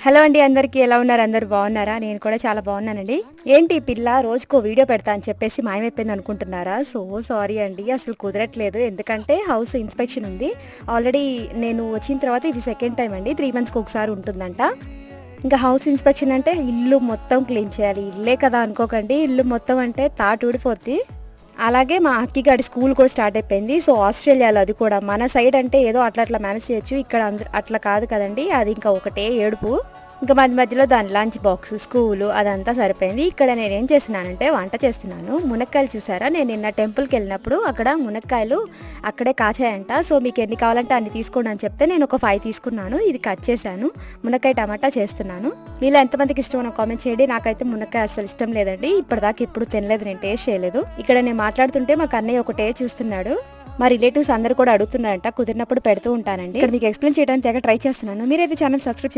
Hello అండి, అందరికీ ఎలా ఉన్నారు? అందరూ బాగున్నారా? నేను కూడా చాలా బాగున్నానండి. ఏంటి ఈ పిల్ల రోజుకో వీడియో పెడతా అని చెప్పేసి మాయమైపోయింది అనుకుంటున్నారా? సో సారీ అండి, అసలు కుదరట్లేదు. ఎందుకంటే హౌస్ ఇన్స్పెక్షన్ ఉంది. ఆల్రెడీ నేను వచ్చిన తర్వాత ఇది సెకండ్ టైం అండి. 3 మంత్స్కి ఒకసారి ఉంటుందంట. ఇంకా హౌస్ ఇన్స్పెక్షన్ అంటే ఇల్లు మొత్తం క్లీన్ చేయాలి. ఇల్లే కదా అనుకోకండి, ఇల్లు మొత్తం అంటే తాటు ఊడిపోద్ది. అలాగే మా అక్కిగాడి స్కూల్ కూడా స్టార్ట్ అయిపోయింది. సో ఆస్ట్రేలియాలో అది కూడా మన సైడ్ అంటే ఏదో అట్లా మేనేజ్ చేయొచ్చు. ఇక్కడ అట్లా కాదు కదండి, అది ఇంకా ఒకటే ఏడుపు. ఇంకా మధ్య మధ్యలో దాని లంచ్ బాక్స్, స్కూలు అదంతా సరిపోయింది. ఇక్కడ నేనేం చేస్తున్నానంటే వంట చేస్తున్నాను. మునక్కాయలు చూసారా, నేను నిన్న టెంపుల్కి వెళ్ళినప్పుడు అక్కడ మునక్కాయలు అక్కడే కాచాయంట. సో మీకు ఎన్ని కావాలంటే అన్ని తీసుకోండి అని చెప్తే నేను ఒక 5 తీసుకున్నాను. ఇది కట్ చేశాను. మునక్కాయ టమాటా చేస్తున్నాను. మీలో ఎంతమందికి ఇష్టమో కామెంట్ చేయండి. నాకైతే మునక్కాయ అసలు ఇష్టం లేదండి. ఇప్పటిదాకా ఎప్పుడు తినలేదు, నేను టేస్ట్ చేయలేదు. ఇక్కడ నేను మాట్లాడుతుంటే మా కన్నయ్య ఒకటే చూస్తున్నాడు. మా రిలేటివ్స్ అందరూ కూడా అడుగుతున్నారంట, కుదిరినప్పుడు పెడుతూ ఉంటానండి. ఇక్కడ మీకు ఎక్స్ప్లెయిన్ చేయడానికి తెగ ట్రై చేస్తున్నాను. మీరైతే ఛానల్ సబ్స్క్రైబ్